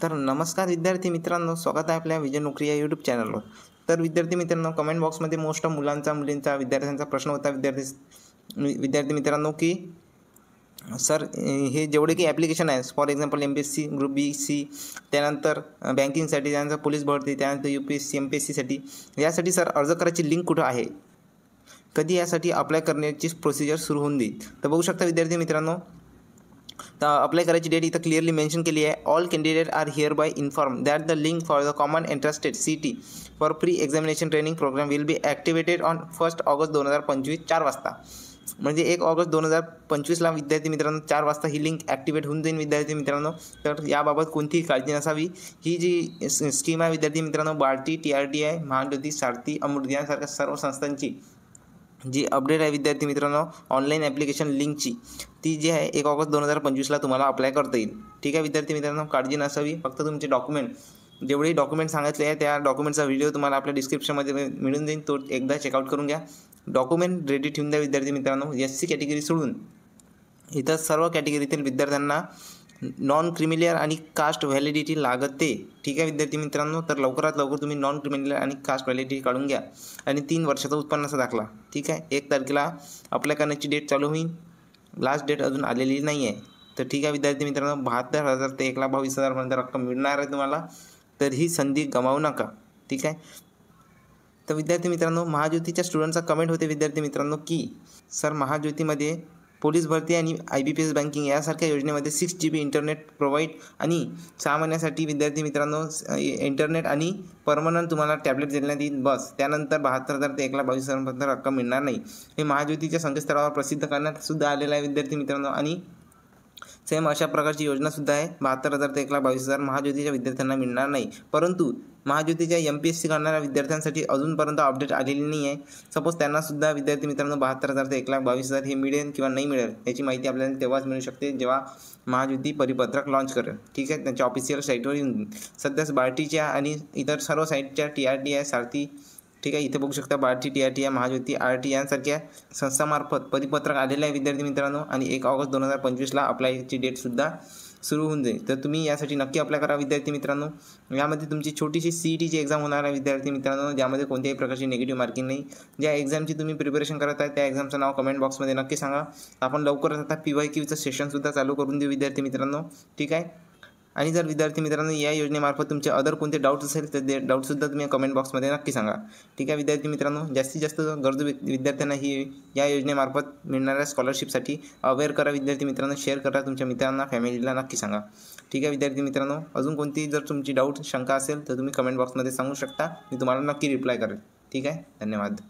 तर नमस्कार विद्यार्थी मित्रांनो, स्वागत आहे आपल्या विजय नोकरी या यूट्यूब चॅनलवर। तर विद्यार्थी मित्रांनो, कमेंट बॉक्समध्ये मोस्ट मुलांचा मुलींचा विद्यार्थ्यांचा प्रश्न होता विद्यार्थी मित्रांनो की सर हे जेवढे की ॲप्लिकेशन आहे for example MPSC group B C, त्यानंतर बँकिंगसाठी, त्यानंतर पोलीस भरती, त्यानंतर UPSC MPSCसाठी, यासाठी सर अर्ज करायची लिंक कुठं आहे, कधी यासाठी अप्लाय करण्याची प्रोसिजर सुरू होऊन देईल। तर बघू शकता विद्यार्थी मित्रांनो, तर अप्लाय करायची डेट इथं क्लिअरली मेन्शन केली आहे। All candidate are hereby inform that the link for the common entrance test CT for pre examination training programme will be activated on 1 August 2025 4 वाजता। म्हणजे 1 ऑगस्ट 2025ला विद्यार्थी मित्रांनो 4 वाजता ही लिंक ॲक्टिवेट होऊन जाईल विद्यार्थी मित्रांनो। तर याबाबत कोणतीही काळजी नसावी। ही जी स्कीम आहे विद्यार्थी मित्रांनो, बार्टी, TRTI, महाज्योती, सारथी, अमृत यांसारख्या सर्व संस्थांची जी अपडेट आहे विद्यार्थी मित्रांनो ऑनलाईन ॲप्लिकेशन लिंकची, ती जी आहे 1 ऑगस्ट 2025ला तुम्हाला अप्लाय करता येईल। ठीक आहे विद्यार्थी मित्रांनो, काळजी नसावी। फक्त तुमचे डॉक्युमेंट, जेवढे डॉक्युमेंट सांगितले आहे त्या डॉक्युमेंटचा व्हिडिओ तुम्हाला आपल्या डिस्क्रिप्शनमध्ये मिळून जाईल, तो एकदा चेकआउट करून घ्या। डॉक्युमेंट रेडी ठेवून द्या विद्यार्थी मित्रांनो। SC कॅटेगरी सोडून इतर सर्व कॅटेगरीतील विद्यार्थ्यांना नॉन क्रिमिलियर आणि कास्ट व्हॅलिडिटी लागते। ठीक आहे विद्यार्थी मित्रांनो, तर लवकरात लवकर तुम्ही नॉन क्रिमिलियर आणि कास्ट व्हॅलिडिटी काढून घ्या आणि 3 वर्षाचा उत्पन्नाचा दाखला। ठीक आहे, 1 तारखेला अप्लाय करण्याची डेट चालू होईल, लास्ट डेट अजून आलेली नाही आहे। तर ठीक आहे विद्यार्थी मित्रांनो, 72,000 ते 1,22,000 पर्यंत रक्कम मिळणार आहे तुम्हाला, तर ही संधी गमावू नका। ठीक आहे, तर विद्यार्थी मित्रांनो, महाज्योतीच्या स्टुडंटचा कमेंट होते विद्यार्थी मित्रांनो की सर महाज्योतीमध्ये पोलीस भरती आणि IBPS बँकिंग यासारख्या योजनेमध्ये 6 GB इंटरनेट प्रोव्हाइड आणि 6 महिन्यासाठी विद्यार्थी मित्रांनो इंटरनेट आणि परमनंट तुम्हाला टॅबलेट देण्यात येईल बस। त्यानंतर 72,000 ते 1,22,000 पर्यंत रक्कम मिळणार नाही। हे महाज्योतीच्या संकेतस्थळावर प्रसिद्ध करण्यात सुद्धा आलेलं आहे विद्यार्थी मित्रांनो। आणि सेम अशा प्रकारची योजनासुद्धा आहे, 72,000 ते 1,22,000 महाज्योतीच्या विद्यार्थ्यांना मिळणार नाही। परंतु महाज्योतीच्या MPSC करणाऱ्या विद्यार्थ्यांसाठी अजूनपर्यंत अपडेट आलेली नाही आहे। सपोज त्यांनासुद्धा विद्यार्थी मित्रांनो 72,000 ते 1,22,000 हे मिळेल किंवा नाही मिळेल याची माहिती आपल्याला तेव्हाच मिळू शकते जेव्हा महाज्योती परिपत्रक लॉन्च करेल। ठीक आहे, त्यांच्या ऑफिशियल साईटवर येऊन सध्याच बार्टीच्या आणि इतर सर्व साईटच्या TRTI, सारथी, ठीक आहे, इथे बघू शकता बार्टी, TRTI, महाज्योती, RT यांसारख्या संस्थांमार्फत परिपत्रक आलेलं आहे विद्यार्थी मित्रांनो। आणि 1 ऑगस्ट 2025ला अप्लायची डेटसुद्धा सुरू होऊन जाईल। तर तुम्ही यासाठी नक्की अप्लाय करा विद्यार्थी मित्रांनो। यामध्ये तुमची छोटीशी CETची एक्झाम होणार आहे विद्यार्थी मित्रांनो, ज्यामध्ये कोणत्याही प्रकारची निगेटिव्ह मार्किंग नाही। ज्या एक्झामची तुम्ही प्रिपरेशन करत आहे त्या एक्झामचं नाव कमेंट बॉक्समध्ये नक्की सांगा। आपण लवकरच आता PYQचं सेशनसुद्धा चालू करून देऊ विद्यार्थी मित्रांनो। ठीक आहे, आणि जर विद्यार्थी मित्रांनो या योजनेमार्फत तुमचे अदर कोणते डाऊट्स असेल तर ते डाऊटसुद्धा तुम्ही कमेंट बॉक्समध्ये नक्की सांगा। ठीक आहे विद्यार्थी मित्रांनो, जास्तीत जास्त गरजू विद्यार्थ्यांना ही या योजनेमार्फत मिळणाऱ्या स्कॉलरशिपसाठी अवेअर करा विद्यार्थी मित्रांनो, शेअर करा तुमच्या मित्रांना, फॅमिलीला नक्की सांगा। ठीक आहे विद्यार्थी मित्रांनो, अजून कोणती जर तुमची डाऊट शंका असेल तर तुम्ही कमेंट बॉक्समध्ये सांगू शकता, मी तुम्हाला नक्की रिप्लाय करेल। ठीक आहे, धन्यवाद।